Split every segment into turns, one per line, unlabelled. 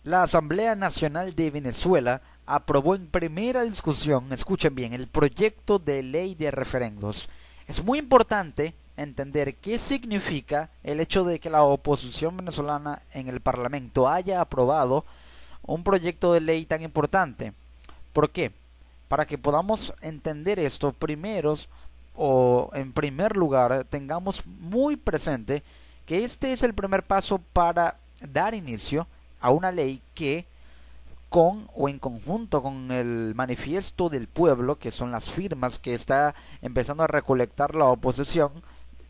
La Asamblea Nacional de Venezuela aprobó en primera discusión, escuchen bien, el proyecto de ley de referendos. Es muy importante entender qué significa el hecho de que la oposición venezolana en el Parlamento haya aprobado un proyecto de ley tan importante. ¿Por qué? Para que podamos entender esto, primeros o en primer lugar, tengamos muy presente que este es el primer paso para dar inicio a una ley que con o en conjunto con el manifiesto del pueblo, que son las firmas que está empezando a recolectar la oposición,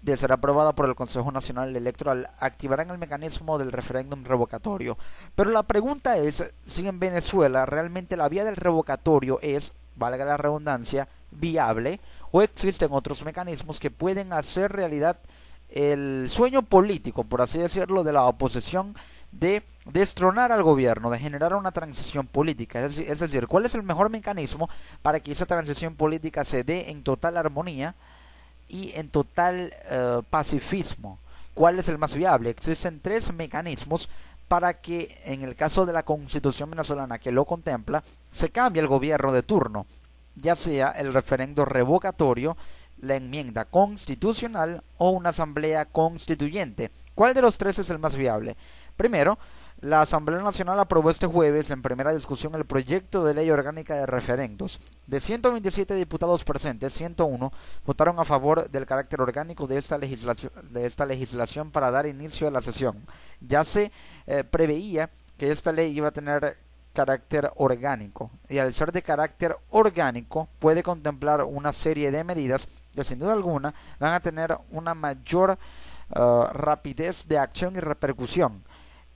de ser aprobada por el Consejo Nacional Electoral, activarán el mecanismo del referéndum revocatorio. Pero la pregunta es si en Venezuela realmente la vía del revocatorio es, valga la redundancia, viable, o existen otros mecanismos que pueden hacer realidad el sueño político, por así decirlo, de la oposición de destronar al gobierno, de generar una transición política. Es decir, ¿cuál es el mejor mecanismo para que esa transición política se dé en total armonía y en total pacifismo? ¿Cuál es el más viable? Existen tres mecanismos para que, en el caso de la constitución venezolana que lo contempla, se cambie el gobierno de turno, ya sea el referendo revocatorio, la enmienda constitucional o una asamblea constituyente. ¿Cuál de los tres es el más viable? Primero, la Asamblea Nacional aprobó este jueves en primera discusión el proyecto de ley orgánica de referendos. De 127 diputados presentes, 101 votaron a favor del carácter orgánico de esta legislación para dar inicio a la sesión. Ya se preveía que esta ley iba a tener carácter orgánico, y al ser de carácter orgánico puede contemplar una serie de medidas que sin duda alguna van a tener una mayor rapidez de acción y repercusión.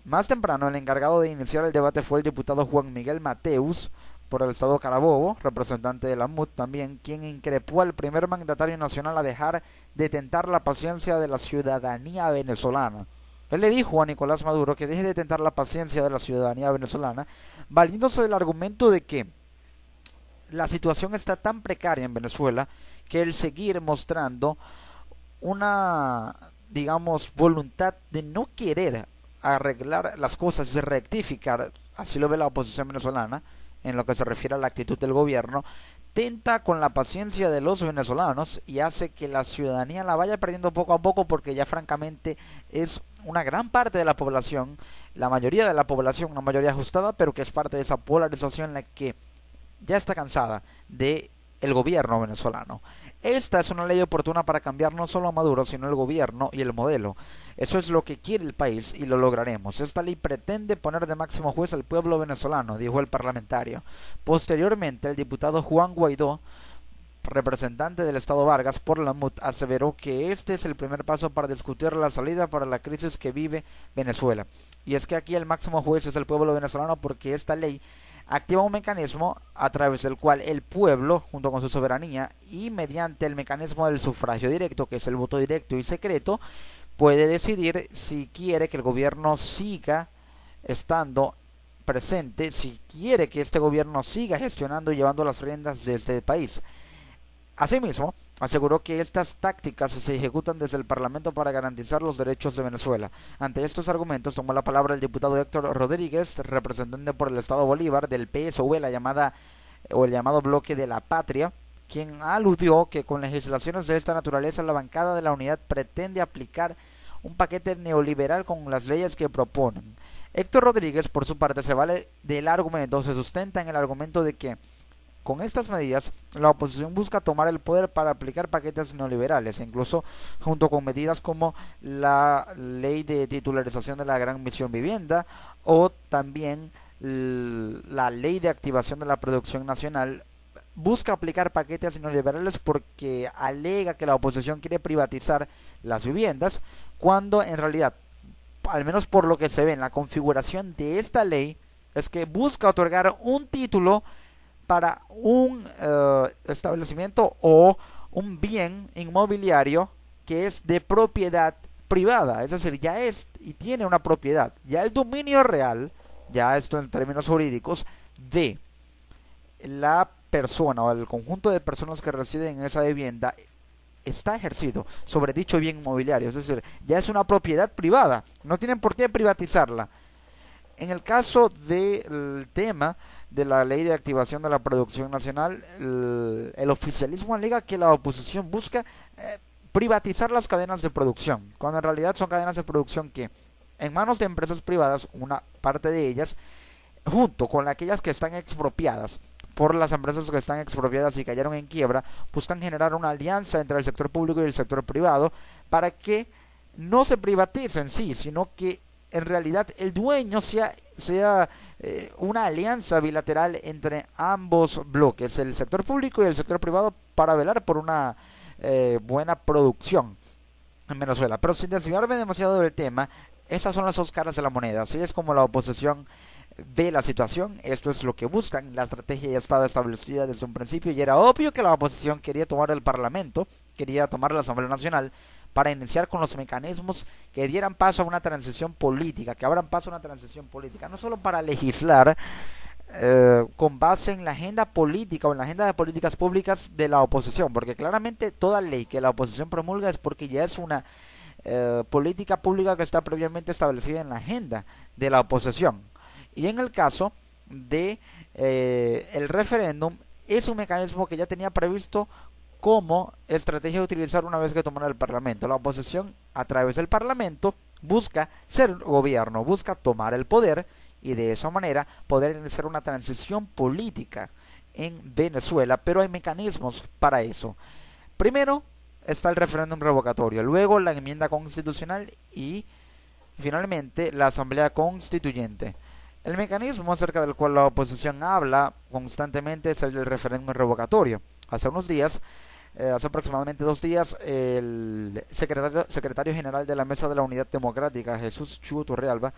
Más temprano, el encargado de iniciar el debate fue el diputado Juan Miguel Mateus, por el estado Carabobo, representante de la MUD también, quien increpó al primer mandatario nacional a dejar de tentar la paciencia de la ciudadanía venezolana. Él le dijo a Nicolás Maduro que deje de tentar la paciencia de la ciudadanía venezolana, valiéndose del argumento de que la situación está tan precaria en Venezuela que el seguir mostrando una, digamos, voluntad de no querer arreglar las cosas y rectificar, así lo ve la oposición venezolana, en lo que se refiere a la actitud del gobierno, tenta con la paciencia de los venezolanos y hace que la ciudadanía la vaya perdiendo poco a poco, porque ya francamente es una gran parte de la población, la mayoría de la población, una mayoría ajustada, pero que es parte de esa polarización en la que ya está cansada de el gobierno venezolano. Esta es una ley oportuna para cambiar no solo a Maduro, sino el gobierno y el modelo. Eso es lo que quiere el país y lo lograremos. Esta ley pretende poner de máximo juez al pueblo venezolano, dijo el parlamentario. Posteriormente, el diputado Juan Guaidó, representante del estado Vargas por la MUD, aseveró que este es el primer paso para discutir la salida para la crisis que vive Venezuela. Y es que aquí el máximo juez es el pueblo venezolano, porque esta ley activa un mecanismo a través del cual el pueblo, junto con su soberanía y mediante el mecanismo del sufragio directo, que es el voto directo y secreto, puede decidir si quiere que el gobierno siga estando presente, si quiere que este gobierno siga gestionando y llevando las riendas de este país. Asimismo, aseguró que estas tácticas se ejecutan desde el Parlamento para garantizar los derechos de Venezuela. Ante estos argumentos tomó la palabra el diputado Héctor Rodríguez, representante por el estado Bolívar del PSUV, el llamado Bloque de la Patria, quien aludió que con legislaciones de esta naturaleza la bancada de la unidad pretende aplicar un paquete neoliberal con las leyes que proponen. Héctor Rodríguez, por su parte, se sustenta en el argumento de que con estas medidas, la oposición busca tomar el poder para aplicar paquetes neoliberales, incluso junto con medidas como la ley de titularización de la Gran Misión Vivienda o también la ley de activación de la producción nacional. Busca aplicar paquetes neoliberales porque alega que la oposición quiere privatizar las viviendas, cuando en realidad, al menos por lo que se ve en la configuración de esta ley, es que busca otorgar un título para un establecimiento o un bien inmobiliario que es de propiedad privada, es decir, ya es y tiene una propiedad, ya el dominio real, ya esto en términos jurídicos, de la persona o el conjunto de personas que residen en esa vivienda está ejercido sobre dicho bien inmobiliario, es decir, ya es una propiedad privada, no tienen por qué privatizarla. En el caso del tema de la ley de activación de la producción nacional, el oficialismo alega que la oposición busca privatizar las cadenas de producción, cuando en realidad son cadenas de producción que en manos de empresas privadas, una parte de ellas, junto con aquellas que están expropiadas por las empresas que están expropiadas y cayeron en quiebra, buscan generar una alianza entre el sector público y el sector privado para que no se privatice en sí, sino que en realidad el dueño sea una alianza bilateral entre ambos bloques, el sector público y el sector privado, para velar por una buena producción en Venezuela. Pero sin desviarme demasiado del tema, esas son las dos caras de la moneda. Así es como la oposición ve la situación. Esto es lo que buscan. La estrategia ya estaba establecida desde un principio y era obvio que la oposición quería tomar el Parlamento, quería tomar la Asamblea Nacional para iniciar con los mecanismos que dieran paso a una transición política, que abran paso a una transición política, no solo para legislar con base en la agenda política o en la agenda de políticas públicas de la oposición, porque claramente toda ley que la oposición promulga es porque ya es una política pública que está previamente establecida en la agenda de la oposición. Y en el caso de el referéndum, es un mecanismo que ya tenía previsto como estrategia de utilizar una vez que tomara el Parlamento. La oposición, a través del Parlamento, busca ser gobierno, busca tomar el poder y de esa manera poder iniciar una transición política en Venezuela, pero hay mecanismos para eso. Primero está el referéndum revocatorio, luego la enmienda constitucional y finalmente la asamblea constituyente. El mecanismo acerca del cual la oposición habla constantemente es el del referéndum revocatorio. Hace unos días, hace aproximadamente 2 días, el secretario general de la Mesa de la Unidad Democrática, Jesús Chu Turrialba,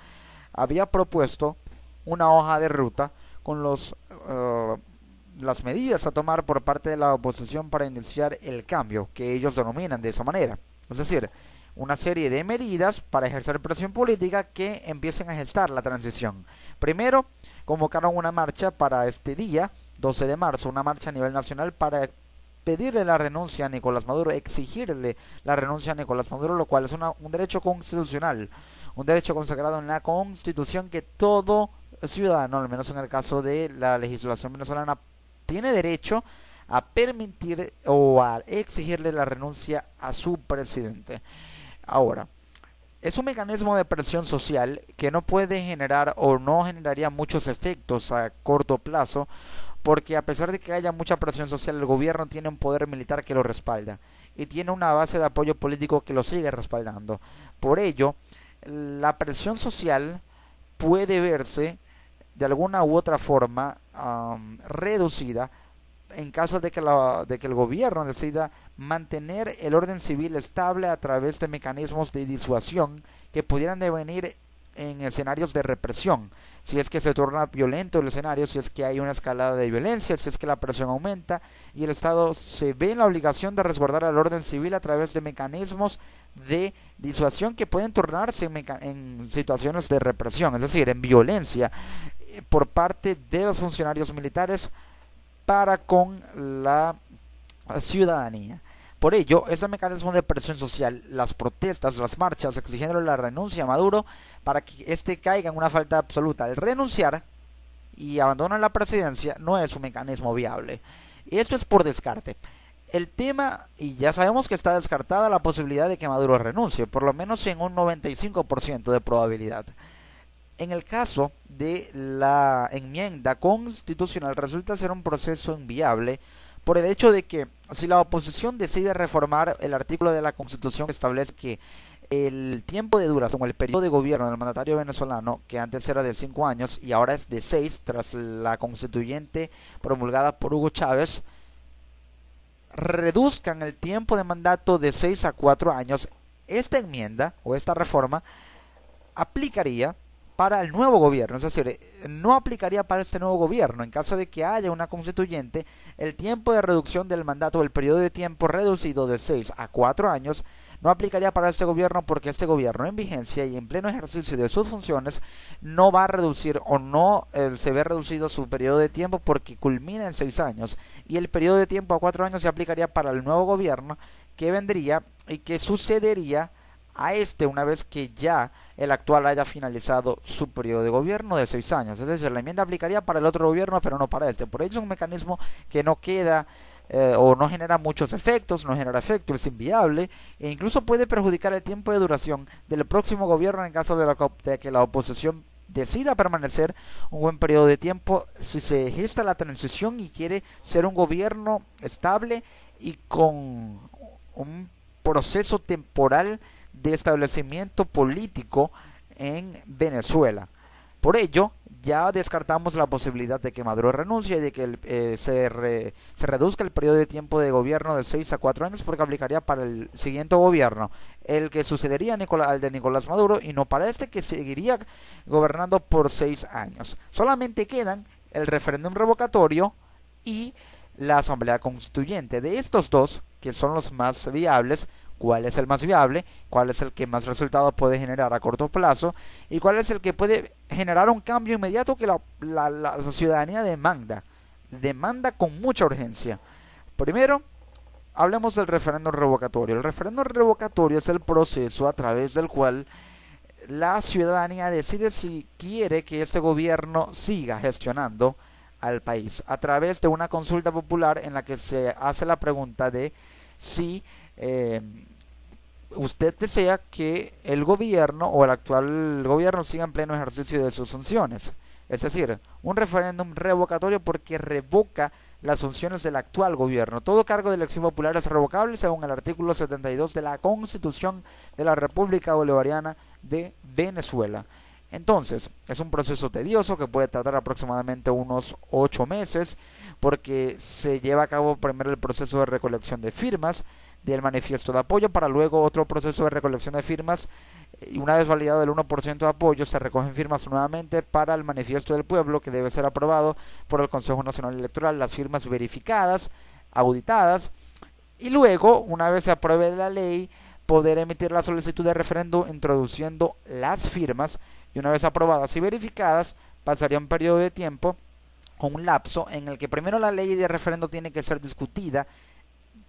había propuesto una hoja de ruta con las medidas a tomar por parte de la oposición para iniciar el cambio, que ellos denominan de esa manera. Es decir, una serie de medidas para ejercer presión política que empiecen a gestar la transición. Primero, convocaron una marcha para este día, 12 de marzo, una marcha a nivel nacional para pedirle la renuncia a Nicolás Maduro, exigirle la renuncia a Nicolás Maduro, lo cual es un derecho constitucional, un derecho consagrado en la Constitución que todo ciudadano, al menos en el caso de la legislación venezolana, tiene derecho a permitir o a exigirle la renuncia a su presidente. Ahora, es un mecanismo de presión social que no puede generar o no generaría muchos efectos a corto plazo, porque a pesar de que haya mucha presión social, el gobierno tiene un poder militar que lo respalda y tiene una base de apoyo político que lo sigue respaldando. Por ello, la presión social puede verse de alguna u otra forma reducida en caso de que el gobierno decida mantener el orden civil estable a través de mecanismos de disuasión que pudieran devenir en escenarios de represión, si es que se torna violento el escenario, si es que hay una escalada de violencia, si es que la presión aumenta y el Estado se ve en la obligación de resguardar el orden civil a través de mecanismos de disuasión que pueden tornarse en situaciones de represión, es decir, en violencia por parte de los funcionarios militares para con la ciudadanía. Por ello, ese mecanismo de presión social, las protestas, las marchas, exigiendo la renuncia a Maduro para que éste caiga en una falta absoluta. El renunciar y abandonar la presidencia no es un mecanismo viable. Y esto es por descarte. El tema, y ya sabemos que está descartada la posibilidad de que Maduro renuncie, por lo menos en un 95% de probabilidad. En el caso de la enmienda constitucional resulta ser un proceso inviable por el hecho de que si la oposición decide reformar el artículo de la Constitución que establece que el tiempo de duración o el periodo de gobierno del mandatario venezolano, que antes era de 5 años y ahora es de 6 tras la constituyente promulgada por Hugo Chávez, reduzcan el tiempo de mandato de 6 a 4 años, esta enmienda o esta reforma aplicaría para el nuevo gobierno, es decir, no aplicaría para este nuevo gobierno. En caso de que haya una constituyente, el tiempo de reducción del mandato, el periodo de tiempo reducido de 6 a 4 años, no aplicaría para este gobierno porque este gobierno en vigencia y en pleno ejercicio de sus funciones no va a reducir o no se ve reducido su periodo de tiempo porque culmina en 6 años y el periodo de tiempo a 4 años se aplicaría para el nuevo gobierno que vendría y que sucedería a este una vez que ya el actual haya finalizado su periodo de gobierno de 6 años. Es decir, la enmienda aplicaría para el otro gobierno, pero no para este. Por ello es un mecanismo que no queda o no genera muchos efectos, no genera efectos, es inviable e incluso puede perjudicar el tiempo de duración del próximo gobierno en caso de que la oposición decida permanecer un buen periodo de tiempo si se gesta la transición y quiere ser un gobierno estable y con un proceso temporal de establecimiento político en Venezuela. Por ello, ya descartamos la posibilidad de que Maduro renuncie y de que se reduzca el periodo de tiempo de gobierno de 6 a 4 años porque aplicaría para el siguiente gobierno, el que sucedería al de Nicolás Maduro y no para este que seguiría gobernando por 6 años. Solamente quedan el referéndum revocatorio y la asamblea constituyente. De estos dos, que son los más viables, cuál es el más viable, cuál es el que más resultados puede generar a corto plazo y cuál es el que puede generar un cambio inmediato que la ciudadanía demanda con mucha urgencia. Primero, hablemos del referéndum revocatorio. El referéndum revocatorio es el proceso a través del cual la ciudadanía decide si quiere que este gobierno siga gestionando al país a través de una consulta popular en la que se hace la pregunta de si usted desea que el gobierno o el actual gobierno siga en pleno ejercicio de sus funciones. Es decir, un referéndum revocatorio porque revoca las funciones del actual gobierno. Todo cargo de elección popular es revocable según el artículo 72 de la Constitución de la República Bolivariana de Venezuela. Entonces, es un proceso tedioso que puede tardar aproximadamente unos 8 meses porque se lleva a cabo primero el proceso de recolección de firmas del manifiesto de apoyo para luego otro proceso de recolección de firmas y una vez validado el 1% de apoyo se recogen firmas nuevamente para el manifiesto del pueblo que debe ser aprobado por el Consejo Nacional Electoral, las firmas verificadas, auditadas y luego una vez se apruebe la ley poder emitir la solicitud de referendo introduciendo las firmas y una vez aprobadas y verificadas pasaría un periodo de tiempo o un lapso en el que primero la ley de referendo tiene que ser discutida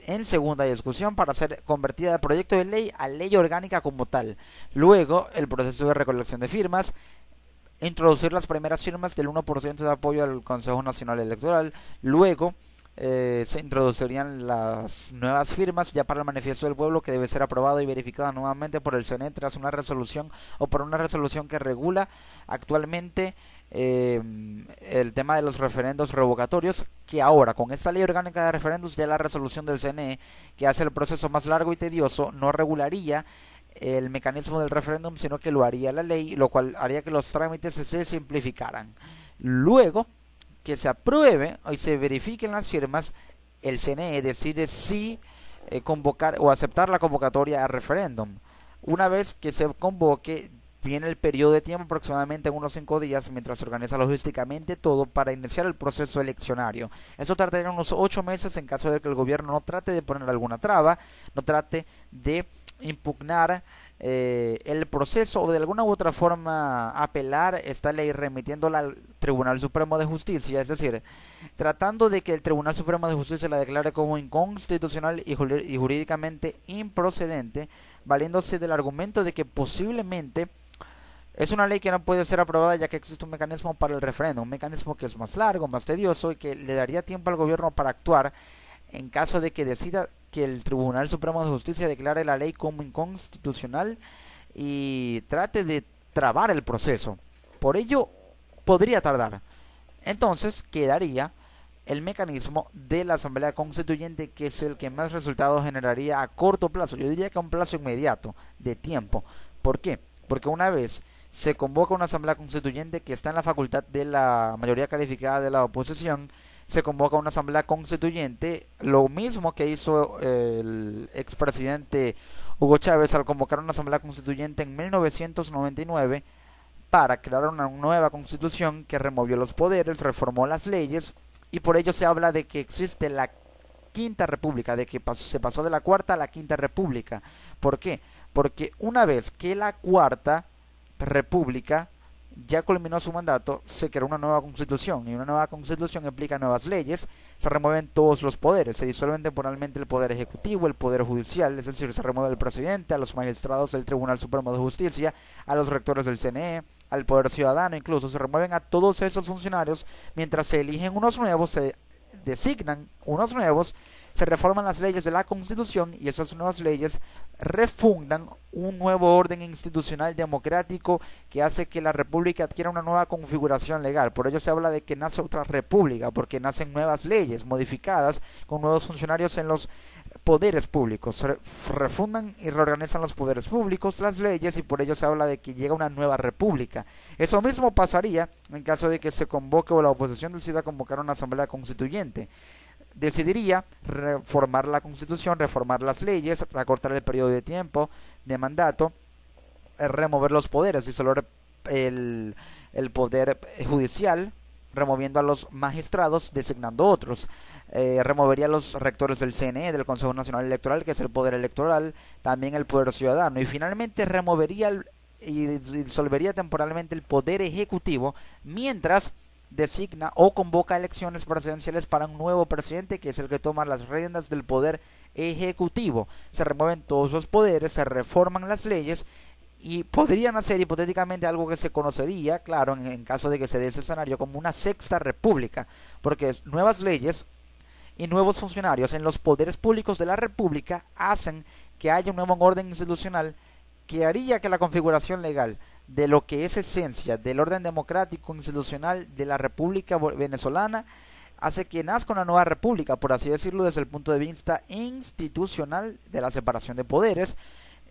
en segunda discusión para ser convertida de proyecto de ley a ley orgánica como tal. Luego el proceso de recolección de firmas, introducir las primeras firmas del 1% de apoyo al Consejo Nacional Electoral, luego se introducirían las nuevas firmas ya para el manifiesto del pueblo que debe ser aprobado y verificado nuevamente por el CNE tras una resolución o por una resolución que regula actualmente el tema de los referendos revocatorios, que ahora con esta ley orgánica de referendos ya la resolución del CNE que hace el proceso más largo y tedioso no regularía el mecanismo del referéndum sino que lo haría la ley, lo cual haría que los trámites se simplificaran. Luego que se apruebe y se verifiquen las firmas, el CNE decide si convocar o aceptar la convocatoria a referéndum. Una vez que se convoque, viene el periodo de tiempo aproximadamente en unos 5 días mientras se organiza logísticamente todo para iniciar el proceso eleccionario. Eso tardaría unos 8 meses en caso de que el gobierno no trate de poner alguna traba, no trate de impugnar el proceso o de alguna u otra forma apelar esta ley remitiéndola al Tribunal Supremo de Justicia, es decir, tratando de que el Tribunal Supremo de Justicia la declare como inconstitucional y jurídicamente improcedente, valiéndose del argumento de que posiblemente es una ley que no puede ser aprobada ya que existe un mecanismo para el referéndum, un mecanismo que es más largo, más tedioso y que le daría tiempo al gobierno para actuar en caso de que decida que el Tribunal Supremo de Justicia declare la ley como inconstitucional y trate de trabar el proceso. Por ello, podría tardar. Entonces, quedaría el mecanismo de la Asamblea Constituyente, que es el que más resultados generaría a corto plazo. Yo diría que a un plazo inmediato de tiempo. ¿Por qué? Porque una vez se convoca una Asamblea Constituyente que está en la facultad de la mayoría calificada de la oposición, se convoca una Asamblea Constituyente, lo mismo que hizo el expresidente Hugo Chávez al convocar una Asamblea Constituyente en 1999 para crear una nueva constitución que removió los poderes, reformó las leyes y por ello se habla de que existe la Quinta República, de que se pasó de la Cuarta a la Quinta República. ¿Por qué? Porque una vez que la Cuarta República ya culminó su mandato, se creó una nueva constitución, y una nueva constitución implica nuevas leyes, se remueven todos los poderes, se disuelven temporalmente el poder ejecutivo, el poder judicial, es decir, se remueve el presidente, a los magistrados del Tribunal Supremo de Justicia, a los rectores del CNE, al poder ciudadano, incluso se remueven a todos esos funcionarios, mientras se eligen unos nuevos, se designan unos nuevos, se reforman las leyes de la Constitución y esas nuevas leyes refundan un nuevo orden institucional democrático que hace que la república adquiera una nueva configuración legal. Por ello se habla de que nace otra república, porque nacen nuevas leyes modificadas con nuevos funcionarios en los poderes públicos. Se refundan y reorganizan los poderes públicos, las leyes, y por ello se habla de que llega una nueva república. Eso mismo pasaría en caso de que se convoque o la oposición decida convocar una asamblea constituyente. Decidiría reformar la constitución, reformar las leyes, recortar el periodo de tiempo de mandato, remover los poderes, disolver el poder judicial, removiendo a los magistrados, designando otros. Removería a los rectores del CNE, del Consejo Nacional Electoral, que es el poder electoral, también el poder ciudadano, y finalmente removería y disolvería temporalmente el poder ejecutivo, mientras designa o convoca elecciones presidenciales para un nuevo presidente, que es el que toma las riendas del poder ejecutivo. Se remueven todos los poderes, se reforman las leyes y podrían hacer hipotéticamente algo que se conocería, claro, en caso de que se dé ese escenario, como una sexta república, porque nuevas leyes y nuevos funcionarios en los poderes públicos de la república hacen que haya un nuevo orden institucional que haría que la configuración legal de lo que es esencia del orden democrático institucional de la República Venezolana hace que nazca una nueva república, por así decirlo, desde el punto de vista institucional de la separación de poderes,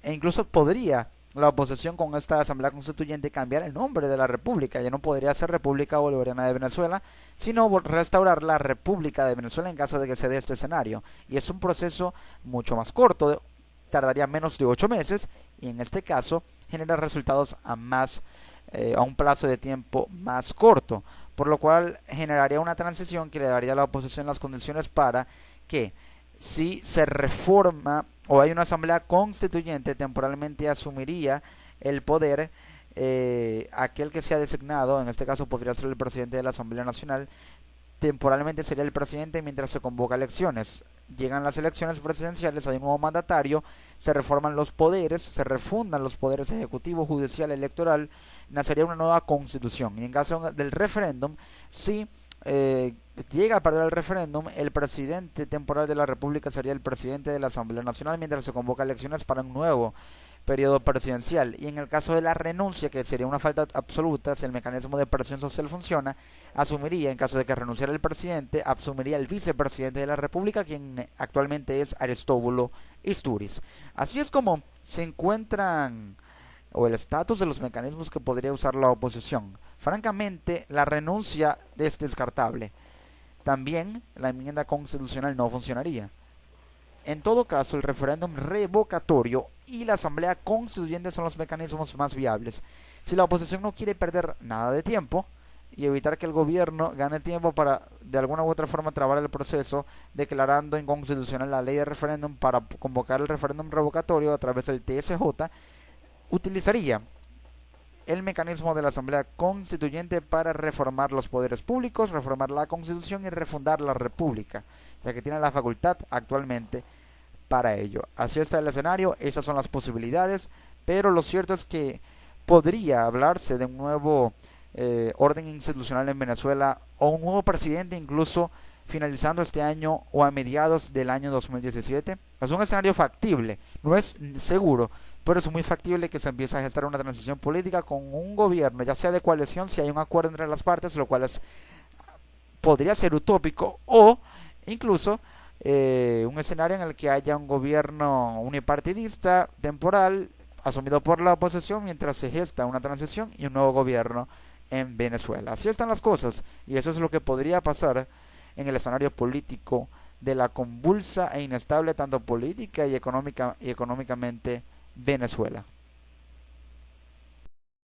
e incluso podría la oposición con esta asamblea constituyente cambiar el nombre de la república. Ya no podría ser República Bolivariana de Venezuela, sino restaurar la República de Venezuela en caso de que se dé este escenario, y es un proceso mucho más corto, tardaría menos de 8 meses, y en este caso genera resultados a un plazo de tiempo más corto, por lo cual generaría una transición que le daría a la oposición las condiciones para que, si se reforma o hay una asamblea constituyente, temporalmente asumiría el poder aquel que sea designado, en este caso podría ser el presidente de la Asamblea Nacional, temporalmente sería el presidente mientras se convoca elecciones. Llegan las elecciones presidenciales, hay un nuevo mandatario, se reforman los poderes, se refundan los poderes ejecutivo, judicial, electoral, nacería una nueva constitución. Y en caso del referéndum, si llega a perder el referéndum, el presidente temporal de la república sería el presidente de la Asamblea Nacional mientras se convoca elecciones para un nuevo periodo presidencial. Y en el caso de la renuncia, que sería una falta absoluta, si el mecanismo de presión social funciona, asumiría, en caso de que renunciara el presidente, asumiría el vicepresidente de la república, quien actualmente es Aristóbulo Istúriz. Así es como se encuentran, o el estatus de los mecanismos que podría usar la oposición. Francamente, la renuncia es descartable. También la enmienda constitucional no funcionaría. En todo caso, el referéndum revocatorio y la asamblea constituyente son los mecanismos más viables. Si la oposición no quiere perder nada de tiempo y evitar que el gobierno gane tiempo para de alguna u otra forma trabar el proceso, declarando inconstitucional la ley de referéndum para convocar el referéndum revocatorio a través del TSJ, utilizaría el mecanismo de la asamblea constituyente para reformar los poderes públicos, reformar la constitución y refundar la república, ya que tiene la facultad actualmente para ello. Así está el escenario, esas son las posibilidades, pero lo cierto es que podría hablarse de un nuevo orden institucional en Venezuela, o un nuevo presidente incluso finalizando este año o a mediados del año 2017. Es un escenario factible, no es seguro, pero es muy factible que se empiece a gestar una transición política con un gobierno, ya sea de coalición, si hay un acuerdo entre las partes, lo cual podría ser utópico, o incluso un escenario en el que haya un gobierno unipartidista temporal asumido por la oposición mientras se gesta una transición y un nuevo gobierno en Venezuela. Así están las cosas, y eso es lo que podría pasar en el escenario político de la convulsa e inestable, tanto política y económicamente, Venezuela.